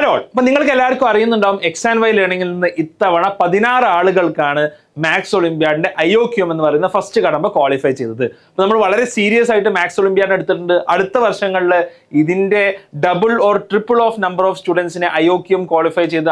Hello, അപ്പൊ നിങ്ങൾക്ക് എല്ലാവർക്കും അറിയുന്നുണ്ടാവും എക്സ് ആൻഡ് വൈ ലേണിംഗിൽ നിന്ന് ഇത്തവണ 16 ആളുകൾക്കാണ് മാത്സ് ഒളിമ്പ്യാഡിന്റെ IOQM എന്ന് പറയുന്ന ഫസ്റ്റ് കടമ്പ ക്വാളിഫൈ ചെയ്തത്. അപ്പൊ നമ്മൾ വളരെ സീരിയസ് ആയിട്ട് മാത്സ് ഒളിമ്പ്യാഡ് എടുത്തിട്ടുണ്ട്. അടുത്ത വർഷങ്ങളിൽ ഇതിന്റെ double or triple of number of സ്റ്റുഡൻസിനെ IOQM ക്വാളിഫൈ ചെയ്ത്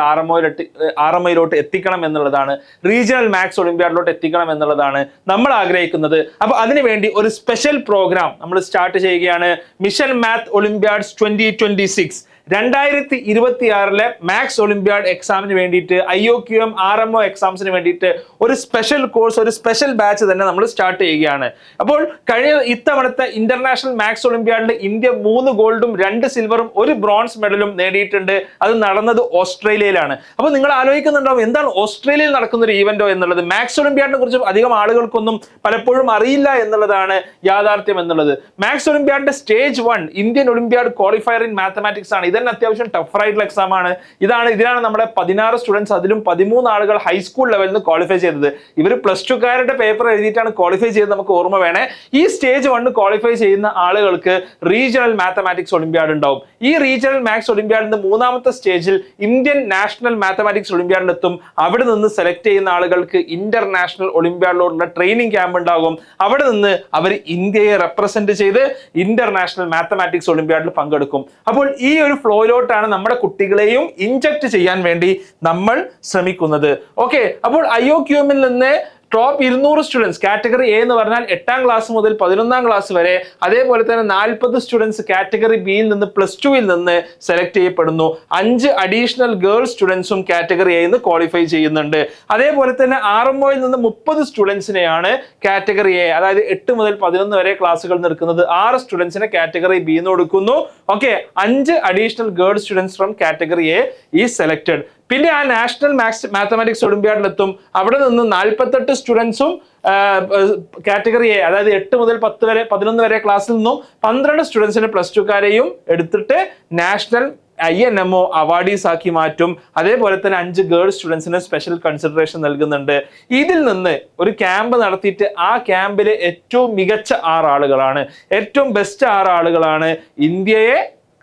RMIലോട്ട് എത്തിക്കണം എന്നുള്ളതാണ്, റീജിയണൽ മാത്സ് ഒളിമ്പ്യാഡിലോട്ട് എത്തിക്കണം എന്നുള്ളതാണ് നമ്മൾ ആഗ്രഹിക്കുന്നത്. അപ്പൊ അതിനുവേണ്ടി ഒരു സ്പെഷ്യൽ പ്രോഗ്രാം നമ്മൾ സ്റ്റാർട്ട് ചെയ്യുകയാണ്. മിഷൻ മാത്ത് ഒളിമ്പ്യാഡ്സ് 2026 2026 മാത്സ് ഒളിമ്പ്യാഡ് എക്സാമിന് വേണ്ടിയിട്ട് IOQM RMO എക്സാംസിന് വേണ്ടിയിട്ട് ഒരു സ്പെഷ്യൽ കോഴ്സ്, ഒരു സ്പെഷ്യൽ ബാച്ച് തന്നെ നമ്മൾ സ്റ്റാർട്ട് ചെയ്യുകയാണ്. അപ്പോൾ കഴിഞ്ഞ ഇത്തവണത്തെ ഇന്റർനാഷണൽ മാത്സ് ഒളിമ്പ്യാഡിൽ ഇന്ത്യ 3 ഗോൾഡും 2 സിൽവറും 1 ബ്രോൺസ് മെഡലും നേടിയിട്ടുണ്ട്. അത് നടന്നത് ഓസ്ട്രേലിയയിലാണ്. അപ്പോൾ നിങ്ങൾ ആലോചിക്കുന്നുണ്ടാവും എന്താണ് ഓസ്ട്രേലിയയിൽ നടക്കുന്ന ഒരു ഈവന്റോ എന്നുള്ളത്. മാത്സ് ഒളിമ്പ്യാഡിനെ കുറിച്ച് അധികം ആളുകൾക്കൊന്നും പലപ്പോഴും അറിയില്ല എന്നുള്ളതാണ് യാഥാർത്ഥ്യം എന്നുള്ളത്. മാത്സ് ഒളിമ്പ്യാഡിന്റെ stage 1 Indian olympiad qualifier in mathematics ആണ്. ഇതന്നെ അത്യാവശ്യം ടഫ് ആയിട്ടുള്ള എക്സാം ആണ്. ഇതിലാണ് നമ്മുടെ 16 സ്റ്റുഡൻസ്, അതിലും 13 ആളുകൾ ഹൈസ്കൂൾ ലെവലിൽ നിന്ന് ക്വാളിഫൈ ചെയ്തത്. ഇവർ +2 പേപ്പർ എഴുതിയിട്ടാണ് ക്വാളിഫൈ ചെയ്തത്. നമുക്ക് ഓർമ്മ വേണേ, ഈ സ്റ്റേജ് 1 ക്വാളിഫൈ ചെയ്യുന്ന ആളുകൾക്ക് റീജിയണൽ മാത്തമാറ്റിക്സ് ഒളിമ്പ്യാഡ് ഉണ്ടാവും. ഈ റീജിയണൽ മാത്സ് ഒളിമ്പ്യാഡിന്റെ 3ാമത്തെ സ്റ്റേജിൽ ഇന്ത്യൻ നാഷണൽ മാത്തമാറ്റിക്സ് ഒളിമ്പ്യാഡിലെത്തും. അവിടെ നിന്ന് സെലക്ട് ചെയ്യുന്ന ആളുകൾക്ക് ഇന്റർനാഷണൽ ഒളിമ്പ്യാഡിലോട്ടുള്ള ട്രെയിനിങ് ക്യാമ്പ് ഉണ്ടാകും. അവിടെ നിന്ന് അവർ ഇന്ത്യയെ റെപ്രസെന്റ് ചെയ്ത് ഇന്റർനാഷണൽ മാത്തമാറ്റിക്സ് ഒളിമ്പ്യാഡിൽ പങ്കെടുക്കും. അപ്പോൾ ഈ ഒരു ഫ്ലോയിലോട്ടാണ് നമ്മുടെ കുട്ടികളെയും ഇൻജക്ട് ചെയ്യാൻ വേണ്ടി നമ്മൾ ശ്രമിക്കുന്നത്. ഓക്കെ, അപ്പോൾ IOQM നിന്ന് ടോപ്പ് 200 സ്റ്റുഡൻസ് കാറ്റഗറി എ എന്ന് പറഞ്ഞാൽ 8ാം ക്ലാസ് മുതൽ 11ാം ക്ലാസ് വരെ, അതേപോലെ തന്നെ 40 സ്റ്റുഡൻസ് കാറ്റഗറി ബിയിൽ നിന്ന് +2ൽ നിന്ന് സെലക്ട് ചെയ്യപ്പെടുന്നു. 5 അഡീഷണൽ ഗേൾ സ്റ്റുഡൻസും കാറ്റഗറി എയിൽ നിന്ന് ക്വാളിഫൈ ചെയ്യുന്നുണ്ട്. അതേപോലെ തന്നെ RMOയിൽ നിന്ന് 30 സ്റ്റുഡൻസിനെയാണ് കാറ്റഗറി എ, അതായത് 8 മുതൽ 11 വരെ ക്ലാസ്സുകൾ നിൽക്കുന്നത്. 6 സ്റ്റുഡൻസിനെ കാറ്റഗറി ബി എന്ന് കൊടുക്കുന്നു. Okay, 5 additional girl students from category A is selected. പിന്നെ ആ നാഷണൽ മാത്തമാറ്റിക്സ് ഒളിമ്പ്യാഡിലെത്തും. അവിടെ നിന്ന് 48 സ്റ്റുഡൻസും കാറ്റഗറി എ, അതായത് 8 മുതൽ 11 വരെ ക്ലാസ്സിൽ നിന്നും 12 സ്റ്റുഡൻസിനെ +2കാരെയും എടുത്തിട്ട് നാഷണൽ INMO അവാർഡീസ് ആക്കി മാറ്റും. അതേപോലെ തന്നെ 5 ഗേൾ സ്റ്റുഡൻസിന് സ്പെഷ്യൽ കൺസിഡറേഷൻ നൽകുന്നുണ്ട്. ഇതിൽ നിന്ന് ഒരു ക്യാമ്പ് നടത്തിയിട്ട് ആ ക്യാമ്പിലെ ഏറ്റവും മികച്ച 6 ആളുകളാണ്, ഏറ്റവും ബെസ്റ്റ് 6 ആളുകളാണ് ഇന്ത്യയെ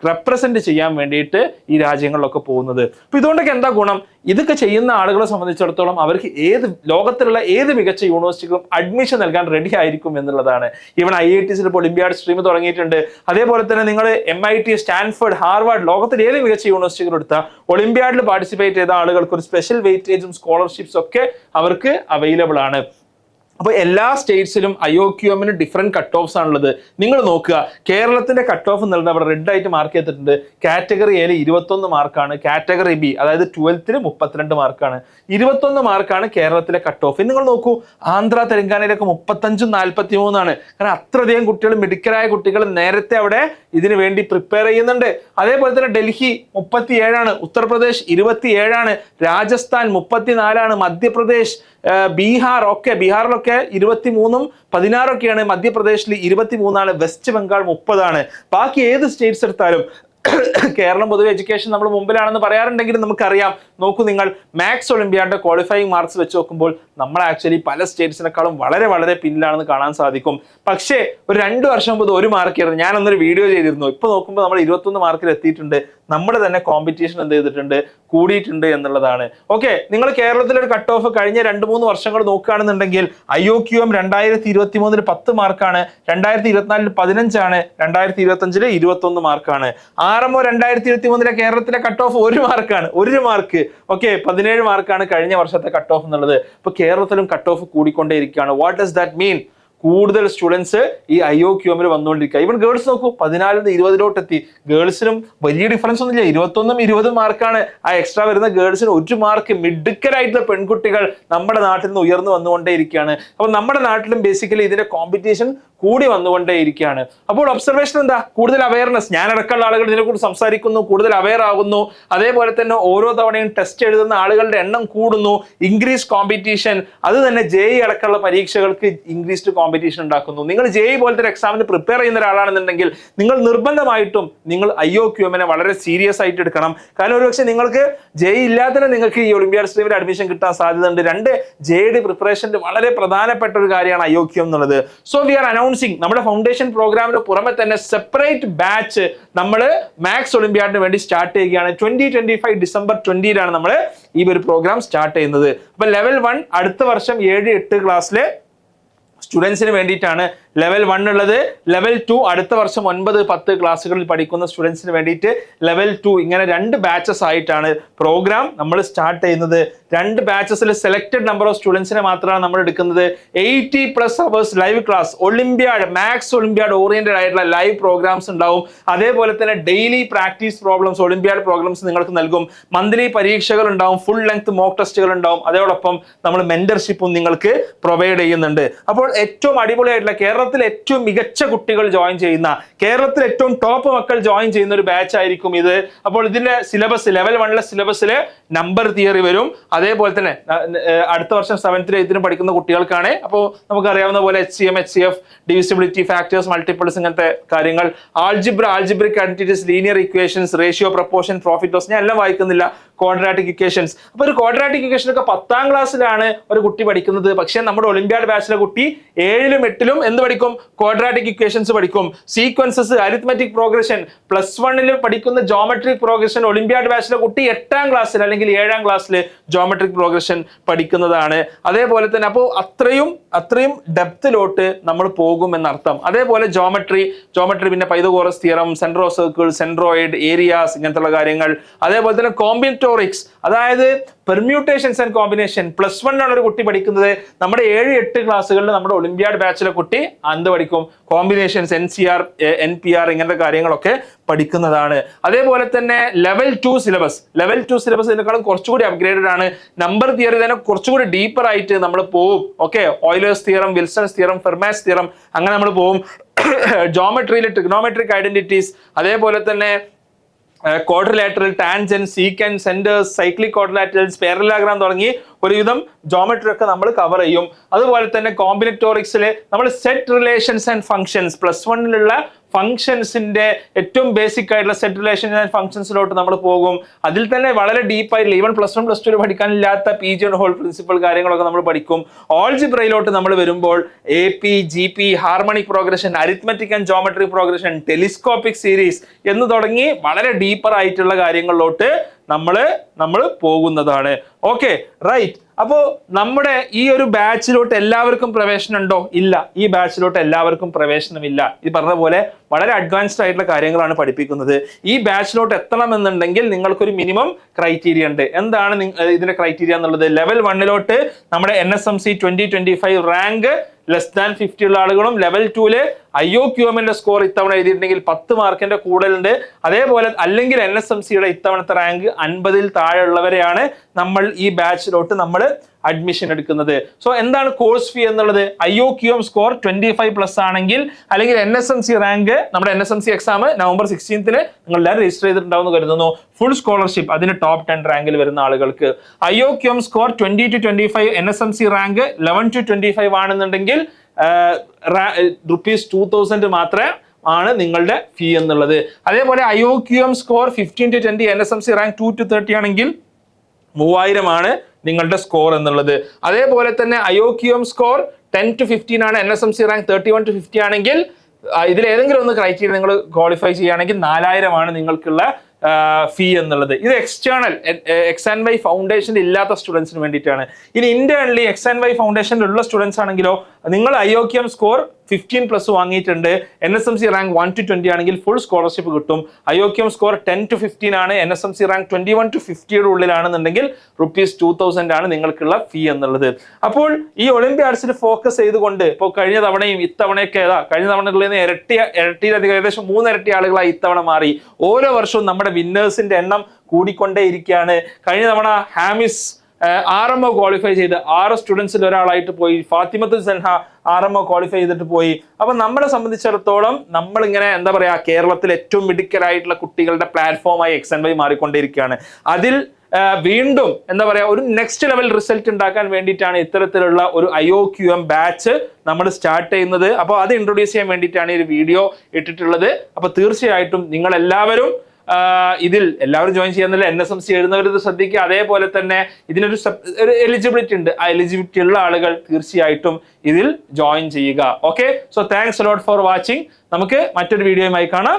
റെപ്രസെന്റ് ചെയ്യാൻ വേണ്ടിയിട്ട് ഈ രാജ്യങ്ങളിലൊക്കെ പോകുന്നത്. അപ്പൊ ഇതുകൊണ്ടൊക്കെ എന്താ ഗുണം? ഇതൊക്കെ ചെയ്യുന്ന ആളുകളെ സംബന്ധിച്ചിടത്തോളം അവർക്ക് ലോകത്തിലുള്ള ഏത് മികച്ച യൂണിവേഴ്സിറ്റികളും അഡ്മിഷൻ നൽകാൻ റെഡി ആയിരിക്കും എന്നുള്ളതാണ്. ഈവൻ IITs ഇപ്പോൾ ഒളിമ്പ്യാഡ് സ്ട്രീം തുടങ്ങിയിട്ടുണ്ട്. അതേപോലെ തന്നെ നിങ്ങൾ MIT, സ്റ്റാൻഫോർഡ്, ഹാർവാർഡ്, ലോകത്തിലെ ഏത് മികച്ച യൂണിവേഴ്സിറ്റികൾ എടുത്താൽ ഒളിമ്പ്യാഡിൽ പാർട്ടിസിപ്പേറ്റ് ചെയ്ത ആളുകൾക്ക് ഒരു സ്പെഷ്യൽ വെയിറ്റേജും സ്കോളർഷിപ്സും ഒക്കെ അവർക്ക് അവൈലബിൾ ആണ്. അപ്പോൾ എല്ലാ സ്റ്റേറ്റ്സിലും IOQM ഡിഫറെന്റ് കട്ട് ഓഫ്സ് ആണുള്ളത്. നിങ്ങൾ നോക്കുക, കേരളത്തിന്റെ കട്ട് ഓഫ് എന്നുള്ളത് അവിടെ റെഡ് ആയിട്ട് മാർക്ക് ചെയ്തിട്ടുണ്ട്. കാറ്റഗറി എയിൽ 21 മാർക്കാണ്, കാറ്റഗറി ബി അതായത് 12ൽ 32 മാർക്കാണ്. 21 മാർക്കാണ് കേരളത്തിലെ കട്ട് ഓഫ്. നിങ്ങൾ നോക്കൂ, ആന്ധ്ര, തെലങ്കാനയിലൊക്കെ 35ഉം 43ആണ്. കാരണം അത്രയധികം കുട്ടികൾ, മിടുക്കരായ കുട്ടികൾ നേരത്തെ അവിടെ ഇതിനു വേണ്ടി പ്രിപ്പയർ ചെയ്യുന്നുണ്ട്. അതേപോലെ തന്നെ ഡൽഹി 37ആണ്, ഉത്തർപ്രദേശ് 27ആണ്, രാജസ്ഥാൻ 34ആണ്, മധ്യപ്രദേശ്, ബീഹാർ ബീഹാറിലൊക്കെ 23ഉം 16ഒക്കെയാണ്, മധ്യപ്രദേശിൽ 23ആണ്, വെസ്റ്റ് ബംഗാൾ 30ആണ്. ബാക്കി ഏത് സ്റ്റേറ്റ്സ് എടുത്താലും കേരളം പൊതുവെ എഡ്യൂക്കേഷൻ നമ്മൾ മുമ്പിലാണെന്ന് പറയാറുണ്ടെങ്കിലും നമുക്കറിയാം. നോക്കൂ, നിങ്ങൾ മാത്സ് ഒളിമ്പ്യാഡിന്റെ ക്വാളിഫയിങ് മാർക്സ് വെച്ച് നോക്കുമ്പോൾ നമ്മൾ ആക്ച്വലി പല സ്റ്റേറ്റ്സിനെക്കാളും വളരെ വളരെ പിന്നിലാണെന്ന് കാണാൻ സാധിക്കും. പക്ഷേ ഒരു 2 വർഷം മുമ്പ് 1 മാർക്കായിരുന്നു. ഞാനൊന്നൊരു വീഡിയോ ചെയ്തിരുന്നു. ഇപ്പൊ നോക്കുമ്പോൾ നമ്മൾ 21 മാർക്കിൽ എത്തിയിട്ടുണ്ട്. നമ്മുടെ തന്നെ കോമ്പറ്റീഷൻ എന്ത് ചെയ്തിട്ടുണ്ട്, കൂടിയിട്ടുണ്ട് എന്നുള്ളതാണ്. ഓക്കെ, നിങ്ങൾ കേരളത്തിലൊരു കട്ട് ഓഫ് കഴിഞ്ഞ 2-3 വർഷങ്ങൾ നോക്കുകയാണെന്നുണ്ടെങ്കിൽ IOQM 2023 10 മാർക്കാണ്, 2024 15 ആണ്, 2025 21 മാർക്കാണ്. RMO 2023 കേരളത്തിലെ കട്ട് ഓഫ് 1 മാർക്കാണ്, 1 മാർക്ക്. ഓക്കെ, 17 മാർക്കാണ് കഴിഞ്ഞ വർഷത്തെ കട്ട് ഓഫ് എന്നുള്ളത്. ഇപ്പൊ കേരളത്തിലും കട്ട് ഓഫ് കൂടിക്കൊണ്ടേയിരിക്കുകയാണ്. What does that mean? കൂടുതൽ സ്റ്റുഡൻസ് ഈ IOQM വന്നുകൊണ്ടിരിക്കുക. ഈവൻ ഗേൾസ് നോക്കൂ, 14 നിന്ന് 20 എത്തി. ഗേൾസിനും വലിയ ഡിഫറൻസ് ഒന്നുമില്ല, 21ഉം 20ഉം മാർക്കാണ്. ആ എക്സ്ട്രാ വരുന്ന ഗേൾസിന് 1 മാർക്ക്. മിടുക്കരായിട്ടുള്ള പെൺകുട്ടികൾ നമ്മുടെ നാട്ടിൽ നിന്ന് ഉയർന്നു വന്നുകൊണ്ടേയിരിക്കുകയാണ്. അപ്പൊ നമ്മുടെ നാട്ടിലും ബേസിക്കലി ഇതിന്റെ കോമ്പറ്റീഷൻ കൂടി വന്നുകൊണ്ടേയിരിക്കുകയാണ്. അപ്പോൾ ഒബ്സർവേഷൻ എന്താ? കൂടുതൽ അവയർനെസ്. ഞാനടക്കമുള്ള ആളുകൾ ഇതിനെക്കുറിച്ച് സംസാരിക്കുന്നു, കൂടുതൽ അവെയർ ആകുന്നു. അതേപോലെ തന്നെ ഓരോ തവണയും ടെസ്റ്റ് എഴുതുന്ന ആളുകളുടെ എണ്ണം കൂടുന്നു. Increase competition. അത് തന്നെ JEE അടക്കമുള്ള പരീക്ഷകൾക്ക് ഇൻക്രീസ്ഡ് കോമ്പറ്റീഷൻ ഉണ്ടാക്കുന്നു. നിങ്ങൾ JEE പോലത്തെ ഒരു എക്സാമിന് പ്രിപ്പയർ ചെയ്യുന്ന ഒരാളാണെന്നുണ്ടെങ്കിൽ നിങ്ങൾ നിർബന്ധമായിട്ടും നിങ്ങൾ IOQM വളരെ സീരിയസ് ആയിട്ട് എടുക്കണം. കാരണം ഒരുപക്ഷെ നിങ്ങൾക്ക് JEE ഇല്ലാതെ നിങ്ങൾക്ക് ഈ ഒളിമ്പ്യാഡ് സ്ട്രീമിൽ അഡ്മിഷൻ കിട്ടാൻ സാധ്യതയുണ്ട്. 2 JED പ്രിപ്പറേഷന്റെ വളരെ പ്രധാനപ്പെട്ട ഒരു കാര്യമാണ് IOQM എന്നുള്ളത്. സോ വി ആർ അനൗൺസിങ് നമ്മുടെ ഫൗണ്ടേഷൻ പ്രോഗ്രാമിന് പുറമെ തന്നെ സെപ്പറേറ്റ് ബാച്ച് നമ്മൾ മാത്സ് ഒളിമ്പ്യാഡിന് വേണ്ടി സ്റ്റാർട്ട് ചെയ്യുകയാണ്. 2025 ഡിസംബർ 20 നമ്മൾ ഈ ഒരു പ്രോഗ്രാം സ്റ്റാർട്ട് ചെയ്യുന്നത്. അപ്പൊ ലെവൽ 1 അടുത്ത വർഷം 7-8 ക്ലാസ്സിലെ സ്റ്റുഡൻസിന് വേണ്ടിയിട്ടാണ് ലെവൽ 1 ഉള്ളത്. ലെവൽ 2 അടുത്ത വർഷം 9-10 ക്ലാസ്സുകളിൽ പഠിക്കുന്ന സ്റ്റുഡൻസിന് വേണ്ടിയിട്ട് ലെവൽ 2 ഇങ്ങനെ 2 ബാച്ചസ് ആയിട്ടാണ് പ്രോഗ്രാം നമ്മൾ സ്റ്റാർട്ട് ചെയ്യുന്നത്. 2 ബാച്ചസിൽ സെലക്ടഡ് നമ്പർ ഓഫ് സ്റ്റുഡൻസിനെ മാത്രമാണ് നമ്മൾ എടുക്കുന്നത്. 80+ hours live class, olympiad maths olympiad oriented ആയിട്ടുള്ള ലൈവ് പ്രോഗ്രാംസ് ഉണ്ടാവും. അതേപോലെ തന്നെ daily practice problems, olympiad programmes നിങ്ങൾക്ക് നൽകും. മന്ത്ലി പരീക്ഷകൾ ഉണ്ടാവും, ഫുൾ ലെങ്ത് മോക്ക് ടെസ്റ്റുകൾ ഉണ്ടാവും. അതോടൊപ്പം നമ്മൾ മെന്റർഷിപ്പും നിങ്ങൾക്ക് പ്രൊവൈഡ് ചെയ്യുന്നുണ്ട്. അപ്പോൾ ഏറ്റവും അടിപൊളിയായിട്ടുള്ള കേരളത്തിലെ ഏറ്റവും മികച്ച കുട്ടികൾ ജോയിൻ ചെയ്യുന്ന, കേരളത്തിലെ ഏറ്റവും ടോപ്പ് മക്കൾ ജോയിൻ ചെയ്യുന്ന ഒരു ബാച്ച് ആയിരിക്കും ഇത്. അപ്പോൾ ഇതിന്റെ സിലബസ് ലെവൽ 1 സിലബസിൽ നമ്പർ തിയറി വരും. അതേപോലെ തന്നെ അടുത്ത വർഷം 7th 8th പഠിക്കുന്ന കുട്ടികൾക്കാണ്. അപ്പോൾ നമുക്കറിയാവുന്ന പോലെ HCM, HCF, divisibility, factors, multiples, ഇങ്ങനത്തെ കാര്യങ്ങൾ, algebraic identities, linear equations, ratio, proportion, profit loss, ഞാൻ എല്ലാം വായിക്കുന്നില്ല, ക്വാഡ്രാറ്റിക് ഇക്വേഷൻസ്. അപ്പൊ ഒരു ക്വാഡ്രാറ്റിക് ഇക്വേഷൻ ഒക്കെ 10th ക്ലാസ്സിലാണ് ഒരു കുട്ടി പഠിക്കുന്നത്. പക്ഷെ നമ്മുടെ ഒളിമ്പ്യാഡ് ബാച്ചിലെ കുട്ടി 7ലും 8ലും എന്ത് പഠിക്കും? ക്വാഡ്രാറ്റിക് ഇക്വേഷൻസ് പഠിക്കും. സീക്വൻസസ്, അരിത്മെറ്റിക് പ്രോഗ്രഷൻ, +1 പഠിക്കുന്ന ജോമെട്രിക് പ്രോഗ്രഷൻ ഒളിമ്പ്യാഡ് ബാച്ചിലെ കുട്ടി 8ാം ക്ലാസ്സിൽ അല്ലെങ്കിൽ 7ാം ക്ലാസ്സിൽ ജോമെട്രിക് പ്രോഗ്രഷൻ പഠിക്കുന്നതാണ്. അതേപോലെ തന്നെ അപ്പോൾ അത്രയും ഡെപ്തിലോട്ട് നമ്മൾ പോകും എന്നർത്ഥം. അതേപോലെ ജോമെട്രി പിന്നെ Pythagoras theorem, centre of circle, centroid, areas, ഇങ്ങനത്തെ കാര്യങ്ങൾ. അതേപോലെ തന്നെ കോമ്പിനറ്റോറിക്സ്, അതായത് പെർമ്യൂട്ടേഷൻസ് ആൻഡ് കോമ്പിനേഷൻ. +1 ആണ് ഒരു കുട്ടി പഠിക്കുന്നത്. നമ്മുടെ 7-8 ക്ലാസ്സുകളിൽ നമ്മുടെ ഒളിമ്പ്യാഡ് ബാച്ചിലെ കുട്ടി എന്ത് പഠിക്കും? കോമ്പിനേഷൻസ്, NCR, NPR, ഇങ്ങനത്തെ കാര്യങ്ങളൊക്കെ പഠിക്കുന്നതാണ്. അതേപോലെ തന്നെ ലെവൽ 2 സിലബസ് ഇതിനേക്കാളും കുറച്ചുകൂടി അപ്ഗ്രേഡഡ് ആണ്. നമ്പർ തിയറി തന്നെ കുറച്ചുകൂടി ഡീപ്പർ ആയിട്ട് നമ്മൾ പോവും. Okay, Euler's theorem, Wilson's theorem, Fermat's theorem, അങ്ങനെ നമ്മൾ പോവും. ജോമെട്രിയിൽ ട്രിഗ്നോമെട്രിക് ഐഡന്റിറ്റീസ്, അതേപോലെ തന്നെ quadrilateral, tangent, secant, centres, cyclic quadrilaterals, parallelogram തുടങ്ങി ഒരുവിധം ജോമെട്രി ഒക്കെ നമ്മൾ കവർ ചെയ്യും. അതുപോലെ തന്നെ കോമ്പിനറ്റോറിക്സിൽ നമ്മൾ സെറ്റ് റിലേഷൻസ് ആൻഡ് ഫംഗ്ഷൻസ്, +1 ഫംഗ്ഷൻസിന്റെ ഏറ്റവും ബേസിക് ആയിട്ടുള്ള സെറ്റ് റിലേഷൻസ് ആൻഡ് ഫംഗ്ഷൻസിലോട്ട് നമ്മൾ പോകും. അതിൽ തന്നെ വളരെ ഡീപ്പായിട്ടുള്ള ഈവൻ +1 +2 പഠിക്കാനില്ലാത്ത PG ആൻഡ് ഹോൾ പ്രിൻസിപ്പൽ കാര്യങ്ങളൊക്കെ നമ്മൾ പഠിക്കും. ഓൾജിബ്രയിലോട്ട് നമ്മൾ വരുമ്പോൾ AP, GP, harmonic progression, arithmetic and geometric progression, telescopic series എന്ന് തുടങ്ങി വളരെ ഡീപ്പർ ആയിട്ടുള്ള കാര്യങ്ങളിലോട്ട് നമ്മൾ പോകുന്നതാണ്. Okay, right. അപ്പോ നമ്മുടെ ഈ ഒരു ബാച്ചിലോട്ട് എല്ലാവർക്കും പ്രവേശനം ഉണ്ടോ? ഇല്ല, ഈ ബാച്ചിലോട്ട് എല്ലാവർക്കും പ്രവേശനമില്ല. ഈ പറഞ്ഞ പോലെ വളരെ അഡ്വാൻസ്ഡ് ആയിട്ടുള്ള കാര്യങ്ങളാണ് പഠിപ്പിക്കുന്നത്. ഈ ബാച്ചിലോട്ട് എത്തണമെന്നുണ്ടെങ്കിൽ നിങ്ങൾക്കൊരു മിനിമം ക്രൈറ്റീരിയ ഉണ്ട്. എന്താണ് ഇതിന്റെ ക്രൈറ്റീരിയ എന്നുള്ളത്? ലെവൽ 1 നമ്മുടെ NSMC 2025 റാങ്ക് <50 ഉള്ള ആളുകളും, ലെവൽ 2 IOQM സ്കോർ ഇത്തവണ എഴുതിയിട്ടുണ്ടെങ്കിൽ 10 മാർക്കിന്റെ കൂടുതലുണ്ട്. അതേപോലെ അല്ലെങ്കിൽ NSMCയുടെ ഇത്തവണത്തെ റാങ്ക് 50-ൽ താഴെ ഉള്ളവരെയാണ് നമ്മൾ ഈ ബാച്ചിലോട്ട് നമ്മൾ അഡ്മിഷൻ എടുക്കുന്നത്. സോ എന്താണ് കോഴ്സ് ഫീ എന്നുള്ളത്? IOQM സ്കോർ 25+ ആണെങ്കിൽ, അല്ലെങ്കിൽ NSMC റാങ്ക്, നമ്മുടെ NSMC എക്സാം നവംബർ 16 നിങ്ങൾ എല്ലാവരും രജിസ്റ്റർ ചെയ്തിട്ടുണ്ടാവുമെന്ന് കരുതുന്നു. ഫുൾ സ്കോളർഷിപ്പ് അതിന് ടോപ്പ് 10 റാങ്കിൽ വരുന്ന ആളുകൾക്ക്. IOQM score 20 to 25, NSMC rank 11 to 25 ആണെന്നുണ്ടെങ്കിൽ ₹2000 മാത്രമേ ആണ് നിങ്ങളുടെ ഫീ എന്നുള്ളത്. അതേപോലെ IOQM score 15 to 20, NSMC rank 2 to 30 ആണെങ്കിൽ 3000 ആണ് നിങ്ങളുടെ സ്കോർ എന്നുള്ളത്. അതേപോലെ തന്നെ IOQM സ്കോർ 10 to 15 ആണ്, NSMC റാങ്ക് 31 to 50 ആണെങ്കിൽ, ഇതിൽ ഏതെങ്കിലും ഒന്ന് ക്രൈറ്റീരിയ നിങ്ങൾ ക്വാളിഫൈ ചെയ്യുകയാണെങ്കിൽ 4000 ആണ് നിങ്ങൾക്കുള്ള ഫീ എന്നുള്ളത്. ഇത് എക്സ്റ്റേണൽ X&Y ഫൗണ്ടേഷൻ ഇല്ലാത്ത സ്റ്റുഡൻസിന് വേണ്ടിയിട്ടാണ്. ഇനി ഇന്റേണലി X&Y ഫൗണ്ടേഷനിൽ ഉള്ള സ്റ്റുഡൻസ് ആണെങ്കിലോ, നിങ്ങൾ IOQM സ്കോർ 15+ വാങ്ങിയിട്ടുണ്ട്, NSMC റാങ്ക് 1 to 20 ആണെങ്കിൽ ഫുൾ സ്കോളർഷിപ്പ് കിട്ടും. IOQM സ്കോർ 10 to 15 ആണ്, NSMC റാങ്ക് 21 to 50യുടെ ഉള്ളിലാണെന്നുണ്ടെങ്കിൽ ₹2000 ആണ് നിങ്ങൾക്കുള്ള ഫീ എന്നുള്ളത്. അപ്പോൾ ഈ ഒളിമ്പ്യാഡ്സിൽ ഫോക്കസ് ചെയ്തുകൊണ്ട് ഇപ്പോൾ കഴിഞ്ഞ തവണയും ഇത്തവണയൊക്കെ കഴിഞ്ഞ തവണകളിൽ ഇരട്ടിയിലധികം ഏകദേശം 3 ഇരട്ടി ആളുകളായി ഇത്തവണ മാറി. ഓരോ വർഷവും നമ്മുടെ വിന്നേഴ്സിന്റെ എണ്ണം കൂടിക്കൊണ്ടേയിരിക്കുകയാണ്. കഴിഞ്ഞ തവണ ഹാമിസ് RMO ക്വാളിഫൈ ചെയ്ത് 6 സ്റ്റുഡൻസിൽ ഒരാളായിട്ട് പോയി. ഫാത്തിമത്തുൽ സൻഹ RMO ക്വാളിഫൈ ചെയ്തിട്ട് പോയി. അപ്പൊ നമ്മളെ സംബന്ധിച്ചിടത്തോളം നമ്മളിങ്ങനെ എന്താ പറയാ, കേരളത്തിൽ ഏറ്റവും മിടുക്കരായിട്ടുള്ള കുട്ടികളുടെ പ്ലാറ്റ്ഫോമായി X&Y മാറിക്കൊണ്ടിരിക്കുകയാണ്. അതിൽ വീണ്ടും എന്താ പറയാ, ഒരു നെക്സ്റ്റ് ലെവൽ റിസൾട്ട് ഉണ്ടാക്കാൻ വേണ്ടിയിട്ടാണ് ഇത്തരത്തിലുള്ള ഒരു IOQM ബാച്ച് നമ്മൾ സ്റ്റാർട്ട് ചെയ്യുന്നത്. അപ്പോൾ അത് ഇൻട്രൊഡ്യൂസ് ചെയ്യാൻ വേണ്ടിയിട്ടാണ് ഈ ഒരു വീഡിയോ ഇട്ടിട്ടുള്ളത്. അപ്പൊ തീർച്ചയായിട്ടും നിങ്ങൾ എല്ലാവരും ഇതിൽ എല്ലാവരും ജോയിൻ ചെയ്യുന്നില്ല, NSMC എഴുതുന്നവർ ഇത് ശ്രദ്ധിക്കുക. അതേപോലെ തന്നെ ഇതിനൊരു ഒരു എലിജിബിലിറ്റി ഉണ്ട്. ആ എലിജിബിലിറ്റി ഉള്ള ആളുകൾ തീർച്ചയായിട്ടും ഇതിൽ ജോയിൻ ചെയ്യുക. Okay, so thanks a lot for watching. നമുക്ക് മറ്റൊരു വീഡിയോയുമായി കാണാം.